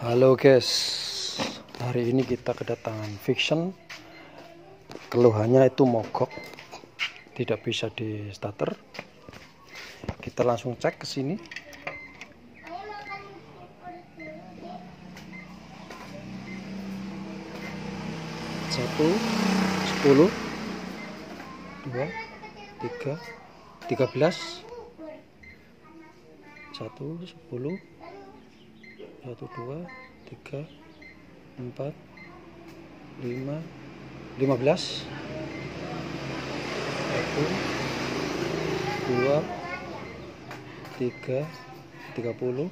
Halo guys, hari ini kita kedatangan Vixion. Keluhannya itu mogok, tidak bisa di starter. Kita langsung cek ke sini. Satu, 10, 2, 3, 13, 1, 10, 1, 2, 3, 4, 5, 15, 1, 2, 3, 30,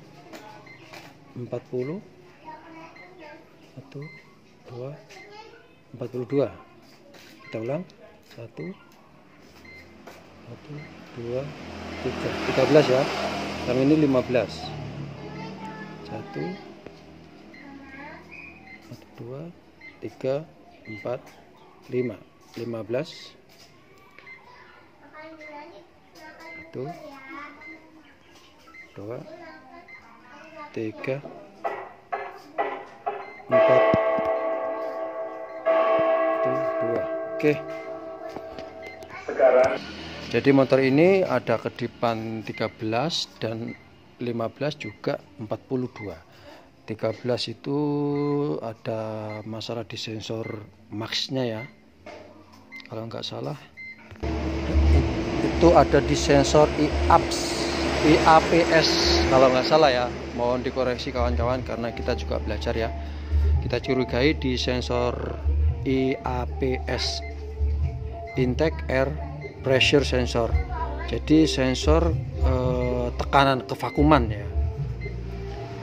40, 1, 2, 42. Kita ulang. 1, 1, 2, 3, 13 ya. Yang ini 15. 1, 2, 3, 4, 5, 15. 1, 2, 3, 4, 2. Oke. Sekarang jadi motor ini ada kedipan 13 dan 15 juga 42. 13 itu ada masalah di sensor max-nya ya. Kalau nggak salah itu ada di sensor IAPS kalau nggak salah ya. Mohon dikoreksi kawan-kawan karena kita juga belajar ya. Kita curigai di sensor IAPS, intake air pressure sensor. Jadi sensor tekanan kevakuman ya.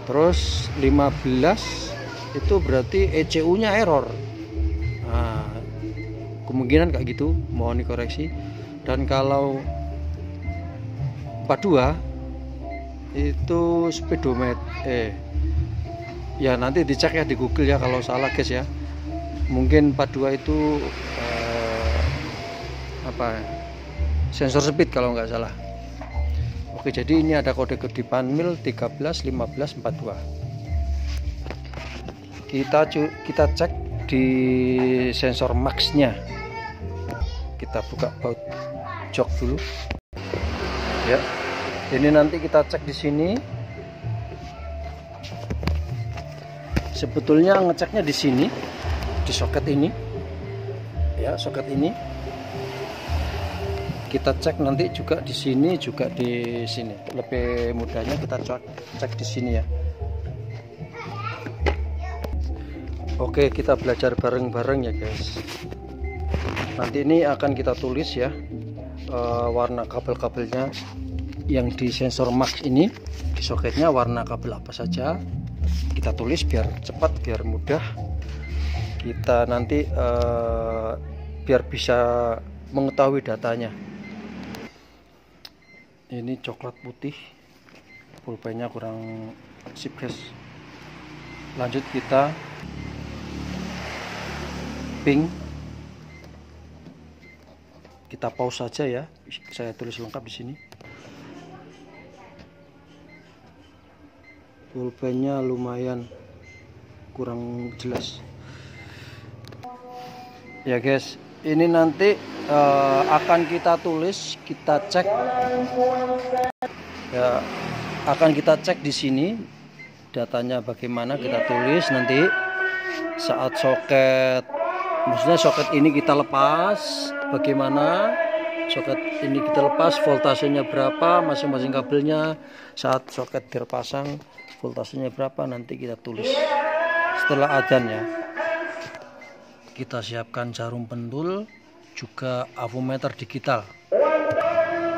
Terus 15 itu berarti ECU-nya error. Nah, kemungkinan kayak gitu, mohon dikoreksi. Dan kalau 42 itu speedometer ya nanti dicek ya di Google ya kalau salah guys ya. Mungkin 42 itu sensor speed kalau nggak salah. Oke, jadi ini ada kode kedipan mil 13 15 42. Kita cek di sensor max-nya. Kita buka baut jok dulu. Ya. Ini nanti kita cek di sini. Sebetulnya ngeceknya di sini, di soket ini. Ya, soket ini. Kita cek nanti juga di sini, juga di sini. Lebih mudahnya kita cek di sini ya. Oke, kita belajar bareng-bareng ya guys. Nanti ini akan kita tulis ya warna kabel-kabelnya yang di sensor max ini, di soketnya warna kabel apa saja. Kita tulis biar cepat, biar mudah. Kita nanti biar bisa mengetahui datanya. Ini coklat putih, pulpennya kurang sip guys. Lanjut kita pink. Kita pause saja ya. Saya tulis lengkap di sini. Pulpennya lumayan kurang jelas. Ya guys, ini nanti akan kita tulis, kita cek ya, akan kita cek di sini datanya bagaimana, kita tulis nanti saat soket, maksudnya soket ini kita lepas bagaimana, soket ini kita lepas voltasenya berapa, masing-masing kabelnya saat soket terpasang voltasenya berapa, nanti kita tulis setelah adzan ya. Kita siapkan jarum pentul, juga avometer digital.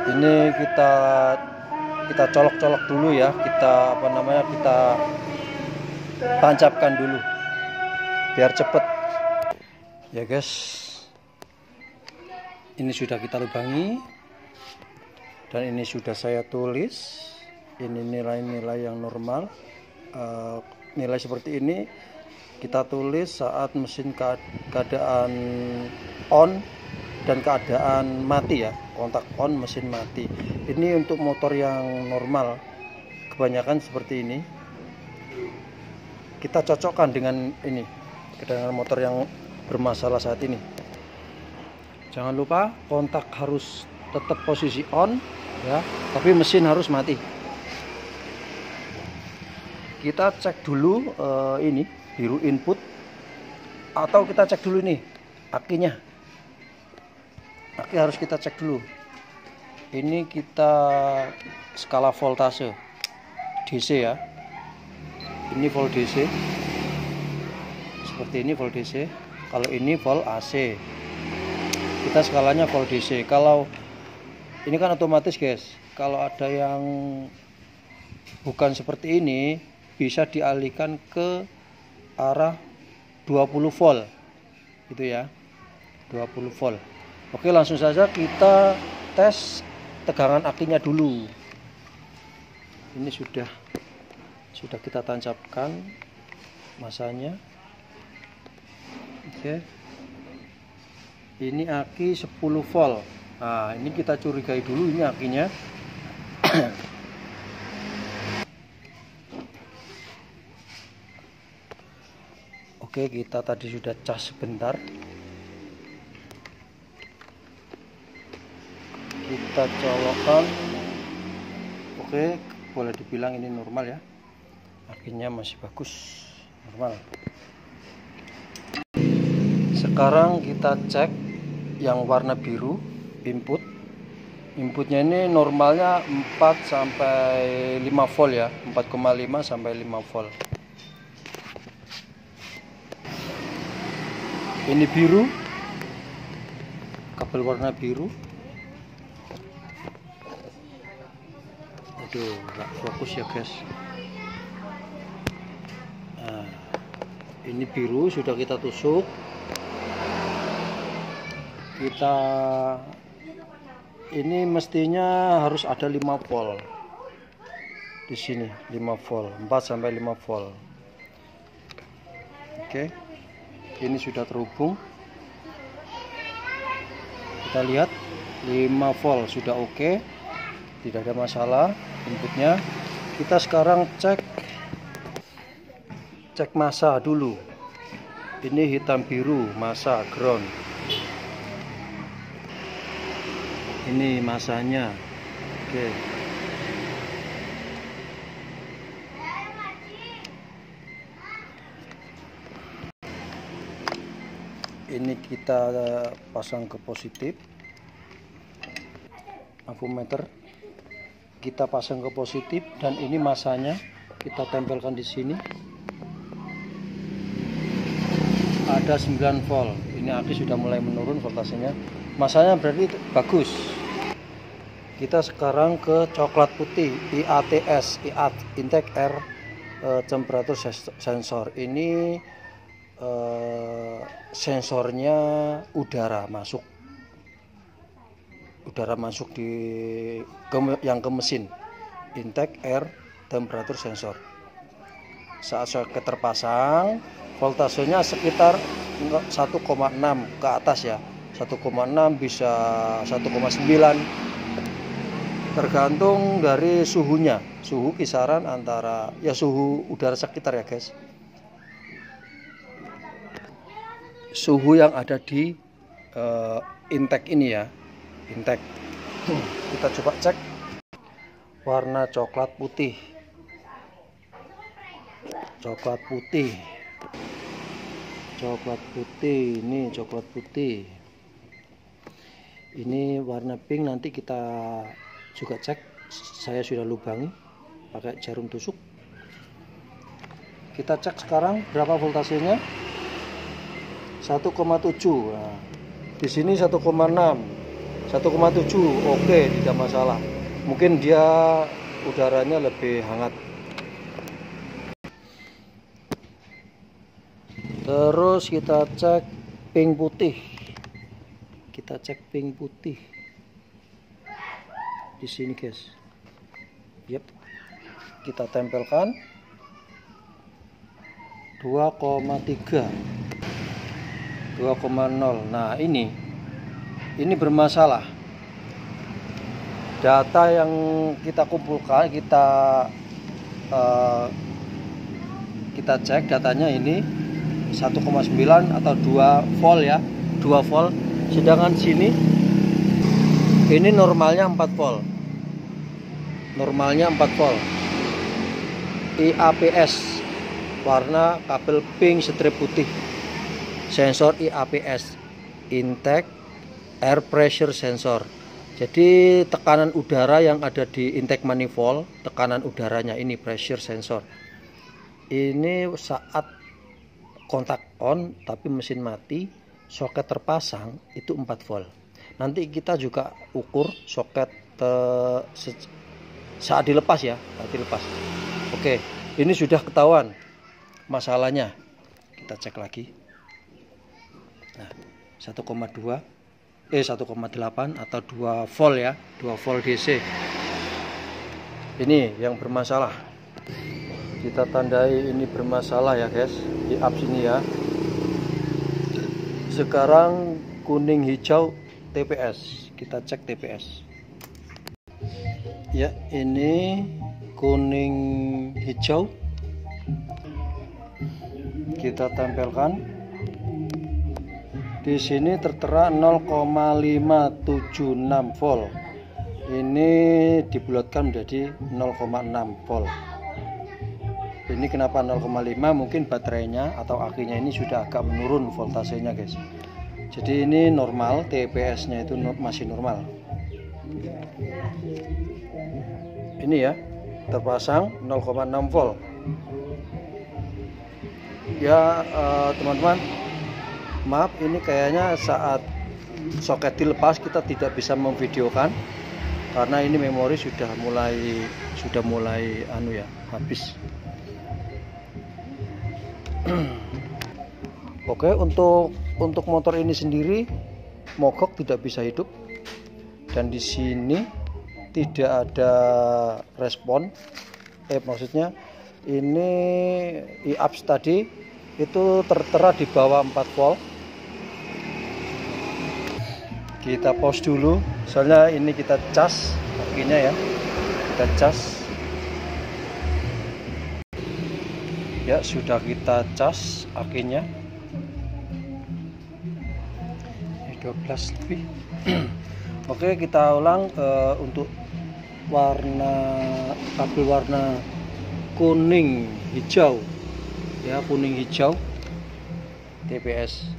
Ini kita colok-colok dulu ya, kita kita tancapkan dulu biar cepet ya guys. Ini sudah kita lubangi dan ini sudah saya tulis. Ini nilai-nilai yang normal, nilai seperti ini kita tulis saat mesin keadaan on dan keadaan mati ya, kontak on mesin mati. Ini untuk motor yang normal kebanyakan seperti ini. kita cocokkan dengan ini, dengan motor yang bermasalah saat ini. Jangan lupa kontak harus tetap posisi on ya, tapi mesin harus mati. Kita cek dulu ini biru input, atau kita cek dulu ini akinya. Aki harus kita cek dulu. Ini kita skala voltase DC ya. Ini volt DC. Seperti ini volt DC. Kalau ini volt AC. Kita skalanya volt DC. Kalau ini kan otomatis guys. Kalau ada yang bukan seperti ini, bisa dialihkan ke arah 20 volt. Gitu ya. 20 volt. Oke, langsung saja kita tes tegangan akinya dulu. Ini sudah kita tancapkan masanya. Oke. Ini aki 10 volt. Nah, ini kita curigai dulu ini akinya. Oke, kita tadi sudah cas sebentar. Kita colokkan. Oke, boleh dibilang ini normal ya, akinya masih bagus, normal. Sekarang kita cek yang warna biru inputnya. Ini normalnya 4 sampai 5 volt ya, 4,5 sampai 5 volt. Ini biru, kabel warna biru. Aduh, nggak fokus ya guys. Nah, ini biru sudah kita tusuk. Ini mestinya harus ada 5 volt di sini, 5 volt, 4 sampai 5 volt. Oke, ini sudah terhubung. Kita lihat 5 volt sudah oke, tidak ada masalah inputnya. Kita sekarang cek massa dulu. Ini hitam biru massa ground. Ini massanya. Oke. Ini kita pasang ke positif. Ampermeter kita pasang ke positif, dan ini massanya kita tempelkan di sini. Ada 9 volt. Ini aki sudah mulai menurun voltasenya. Massanya berarti bagus. Kita sekarang ke coklat putih, IATS, intake air temperature sensor. Ini sensornya udara masuk di yang ke mesin, intake air temperature sensor. Saat soket terpasang, voltasenya sekitar 1,6 ke atas ya, 1,6 bisa 1,9, tergantung dari suhunya. Suhu kisaran antara ya suhu udara sekitar ya guys, suhu yang ada di intake ini ya, intake. Kita coba cek warna coklat putih. Ini coklat putih. Ini warna pink, nanti kita juga cek. Saya sudah lubangi pakai jarum tusuk. Kita cek sekarang berapa voltasenya. 1,7. Nah, di sini 1,6, 1,7. Oke, tidak masalah. Mungkin dia udaranya lebih hangat. Terus kita cek pink putih. Di sini guys. Yep. Kita tempelkan 2,3, 2,0. Nah, ini bermasalah. Data yang kita kumpulkan, kita kita cek datanya ini 1,9 atau 2 volt ya, 2 volt. Sedangkan sini ini normalnya 4 volt. Normalnya 4 volt. IAPS warna kabel pink strip putih. Sensor IAPS, intake air pressure sensor. Jadi tekanan udara yang ada di intake manifold, tekanan udaranya ini pressure sensor. Ini saat kontak on tapi mesin mati, soket terpasang itu 4 volt. Nanti kita juga ukur soket saat dilepas ya, saat dilepas. Oke, ini sudah ketahuan masalahnya. Kita cek lagi. Nah, 1,8 atau 2 volt ya, 2 volt DC. Ini yang bermasalah. Kita tandai ini bermasalah ya guys, di up sini ya. Sekarang kuning hijau TPS, kita cek TPS. Ya, ini kuning hijau. Kita tempelkan. Di sini tertera 0,576 volt. Ini dibulatkan menjadi 0,6 volt. Ini kenapa 0,5? Mungkin baterainya atau akinya ini sudah agak menurun voltasenya guys. Jadi ini normal, TPS-nya itu masih normal. Ini ya, terpasang 0,6 volt. Ya teman-teman, maaf ini kayaknya saat soket dilepas kita tidak bisa memvideokan karena ini memori sudah mulai habis. Oke, untuk motor ini sendiri mogok tidak bisa hidup, dan di sini tidak ada respon. Maksudnya ini IAPS tadi itu tertera di bawah 4 volt. Kita pause dulu, soalnya ini kita cas kakinya ya, kita cas. Ya, sudah kita cas akinya. 12 lebih. Oke, kita ulang untuk kabel warna kuning hijau ya, kuning hijau TPS.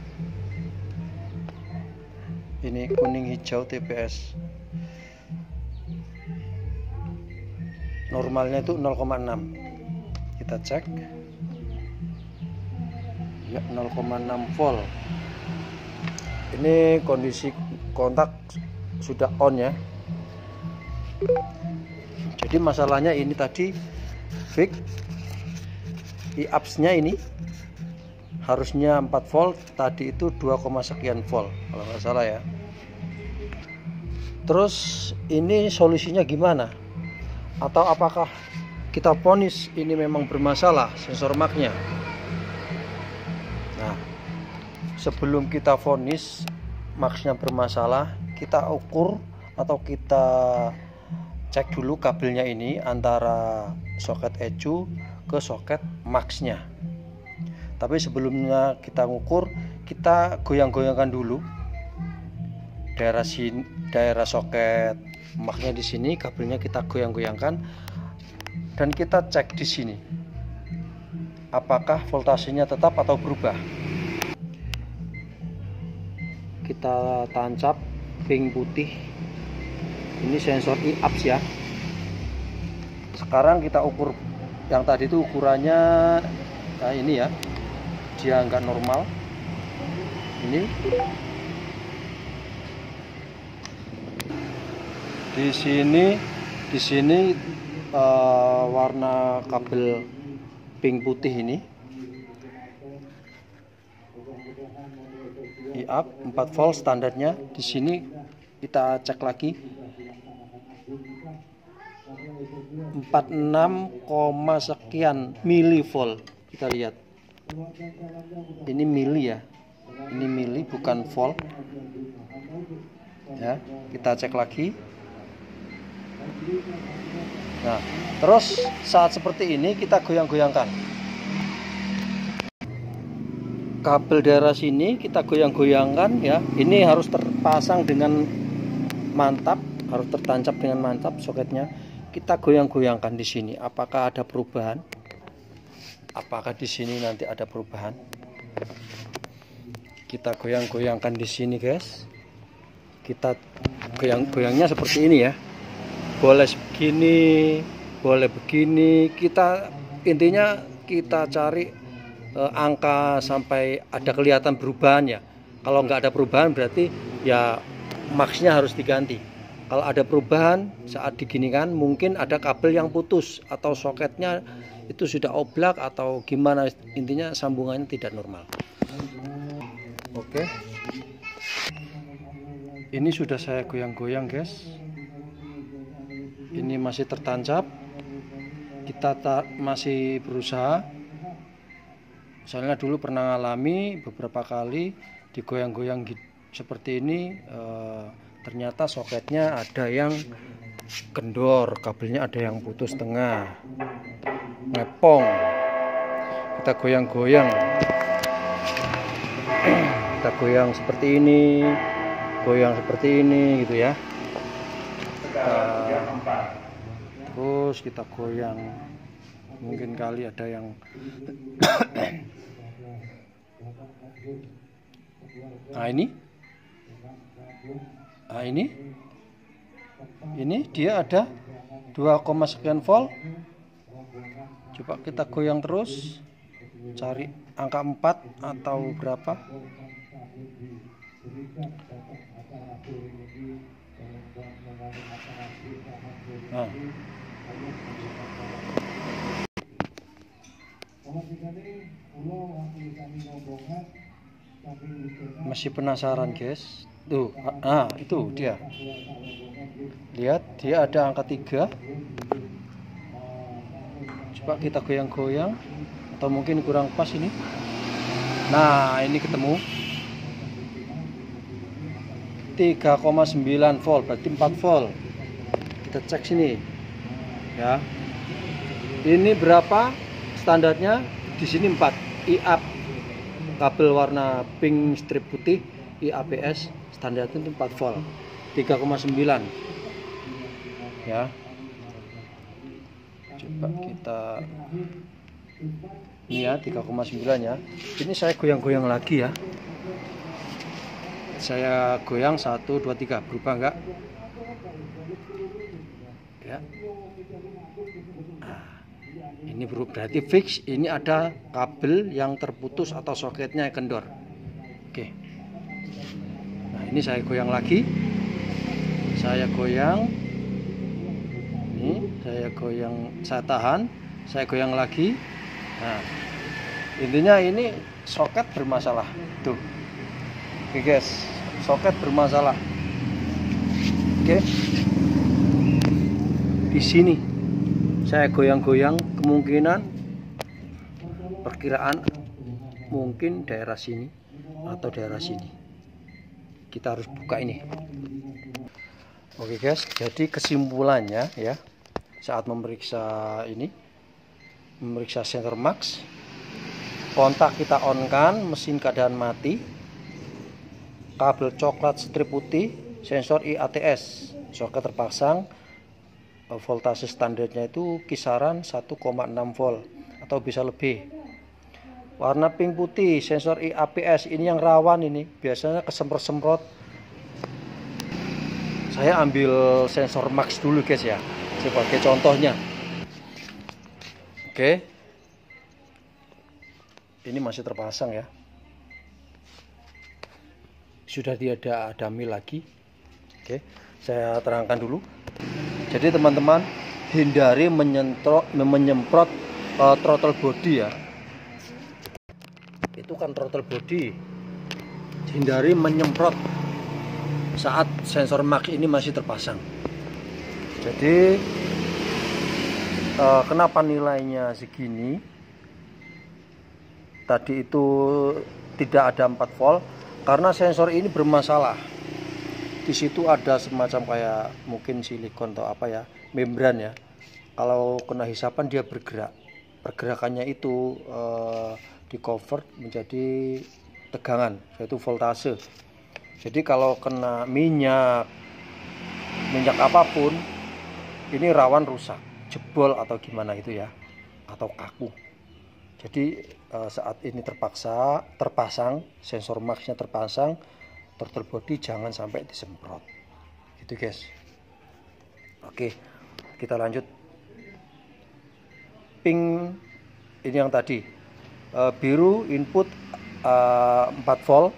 Ini kuning hijau TPS. Normalnya itu 0,6. Kita cek. Ya, 0,6 volt. Ini kondisi kontak sudah on ya. Jadi masalahnya ini tadi fix IAPS-nya ini harusnya 4 volt, tadi itu 2, sekian volt kalau nggak salah ya. Terus ini solusinya gimana? Atau apakah kita vonis ini memang bermasalah sensor maknya? Nah, sebelum kita vonis maksnya bermasalah, kita ukur atau kita cek dulu kabelnya ini antara soket ECU ke soket maksnya. Tapi sebelumnya kita ngukur, kita goyang-goyangkan dulu daerah soket maksnya di sini, kabelnya kita goyang-goyangkan dan kita cek di sini apakah voltasenya tetap atau berubah. Kita tancap pink putih, ini sensor IAPS ya. Sekarang kita ukur, yang tadi itu ukurannya ini ya, dia nggak normal. Ini di sini warna kabel pink putih ini IAP 4 volt standarnya. Di sini kita cek lagi 46, sekian milivolt. Kita lihat ini mili ya, ini mili bukan volt ya. Kita cek lagi. Nah, terus saat seperti ini kita goyang-goyangkan. kabel daerah sini kita goyang-goyangkan ya. Ini harus terpasang dengan mantap, harus tertancap dengan mantap soketnya. Kita goyang-goyangkan di sini. Apakah ada perubahan? Apakah di sini nanti ada perubahan? Kita goyang-goyangkan di sini, guys. Kita goyang-goyangnya seperti ini ya. Boleh begini, boleh begini. Kita intinya kita cari angka sampai ada kelihatan perubahan ya. Kalau nggak ada perubahan berarti ya maksnya harus diganti. Kalau ada perubahan saat diginikan mungkin ada kabel yang putus atau soketnya itu sudah oblak atau gimana, intinya sambungannya tidak normal. Oke. Ini sudah saya goyang-goyang, guys. Ini masih tertancap. Kita masih berusaha. Misalnya dulu pernah ngalami beberapa kali digoyang-goyang seperti ini, ternyata soketnya ada yang kendor, kabelnya ada yang putus tengah, ngepong. Kita goyang-goyang, kita goyang seperti ini, goyang seperti ini gitu ya. Terus kita goyang, mungkin kali ada yang ini dia ada 2, sekian volt. Coba kita goyang terus, cari angka 4 atau berapa. Nah, masih penasaran, guys? Tuh, itu dia. Lihat, dia ada angka 3. Coba kita goyang-goyang, atau mungkin kurang pas ini. Nah, ini ketemu 3,9 volt, berarti 4 volt. Kita cek sini ya. Ini berapa standarnya? Di sini 4 IAP, kabel warna pink strip putih IAPS, standarnya itu 4 volt, 3,9 ya. Coba kita ini ya, 3,9 ya. Ini saya goyang-goyang lagi ya. Saya goyang 1, 2, 3, berubah enggak ya. Ini berarti fix, ini ada kabel yang terputus atau soketnya kendor. Oke. Nah, ini saya goyang lagi. Saya goyang. Ini saya goyang, saya tahan, saya goyang lagi. Nah, intinya ini soket bermasalah. Tuh. Oke, guys. Soket bermasalah. Oke. Di sini saya goyang-goyang, kemungkinan perkiraan mungkin daerah sini atau daerah sini. Kita harus buka ini. Oke, guys, jadi kesimpulannya ya, saat memeriksa ini, memeriksa sensor max, kontak kita on kan, mesin keadaan mati, kabel coklat strip putih, sensor IATS, soket terpasang, voltase standarnya itu kisaran 1,6 volt atau bisa lebih. Warna pink putih, sensor IAPS, ini yang rawan, ini biasanya kesemprot-semprot. Saya ambil sensor max dulu, guys ya, sebagai contohnya. Oke, ini masih terpasang ya, sudah tidak ada mil lagi. Oke, saya terangkan dulu. Jadi teman-teman, hindari menyemprot throttle body ya. Itu kan throttle body. Hindari menyemprot saat sensor max ini masih terpasang. Jadi kenapa nilainya segini? Tadi itu tidak ada 4 volt karena sensor ini bermasalah. Di situ ada semacam kayak mungkin silikon atau apa ya, membran ya. Kalau kena hisapan dia bergerak. Pergerakannya itu di convert menjadi tegangan, yaitu voltase. Jadi kalau kena minyak apapun, ini rawan rusak, jebol atau gimana itu ya, atau kaku. Jadi saat ini terpasang sensor max-nya terpasang, throttle body jangan sampai disemprot gitu guys. Oke, kita lanjut. Pink ini yang tadi, biru input 4 volt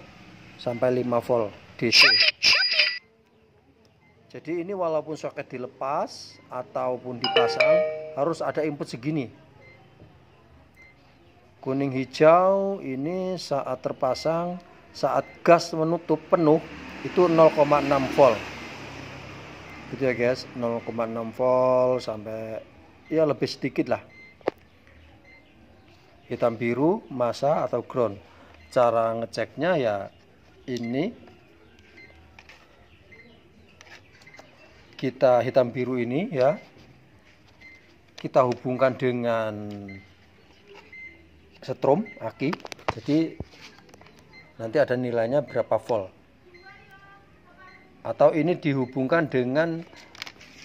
sampai 5 volt DC. Jadi ini walaupun soket dilepas ataupun dipasang harus ada input segini. Kuning hijau ini saat terpasang, saat gas menutup penuh itu 0,6 volt. Gitu ya guys, 0,6 volt sampai ya lebih sedikit lah. Hitam biru masa atau ground. Cara ngeceknya ya ini, kita hitam biru ini ya, kita hubungkan dengan setrum aki, jadi nanti ada nilainya berapa volt. Atau ini dihubungkan dengan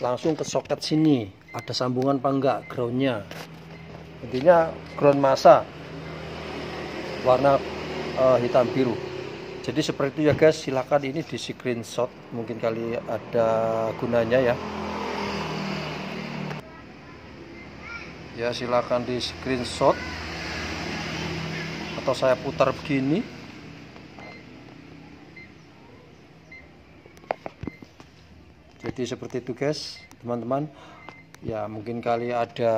langsung ke soket sini, ada sambungan apa enggak groundnya. Intinya ground masa warna hitam biru. Jadi seperti itu ya guys, silahkan ini di screenshot, mungkin kali ada gunanya ya. Ya silahkan di screenshot atau saya putar begini. Jadi seperti itu guys teman-teman. Ya mungkin kali ada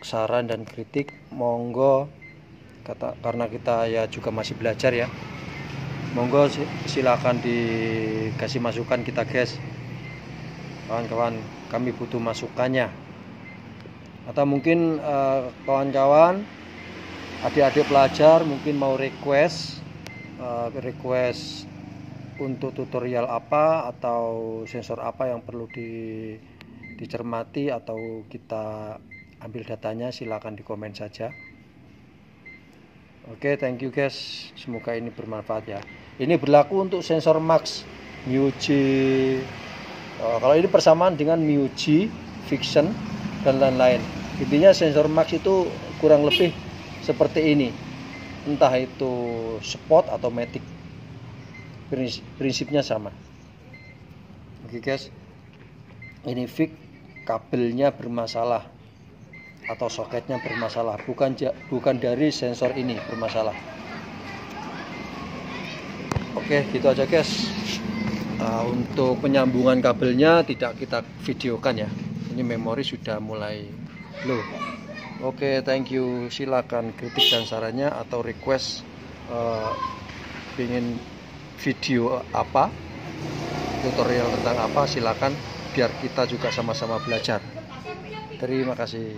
saran dan kritik, monggo, karena kita ya juga masih belajar ya. Monggo silakan dikasih masukan kita guys. Kawan-kawan, kami butuh masukannya. Atau mungkin kawan-kawan, adik-adik pelajar mungkin mau request untuk tutorial apa atau sensor apa yang perlu dicermati atau kita ambil datanya, silakan di komen saja. Oke, thank you guys, semoga ini bermanfaat ya. Ini berlaku untuk sensor max MIUI, kalau ini persamaan dengan MIUI, Vision dan lain-lain. Intinya sensor max itu kurang lebih seperti ini, entah itu spot atau matic, prinsipnya sama. Oke guys, ini fix kabelnya bermasalah atau soketnya bermasalah, bukan dari sensor ini bermasalah. Oke, gitu aja guys. Untuk penyambungan kabelnya tidak kita videokan ya, ini memori sudah mulai low. Oke, thank you. Silakan kritik dan sarannya atau request ingin video apa, tutorial tentang apa, silakan, biar kita juga sama-sama belajar. Terima kasih.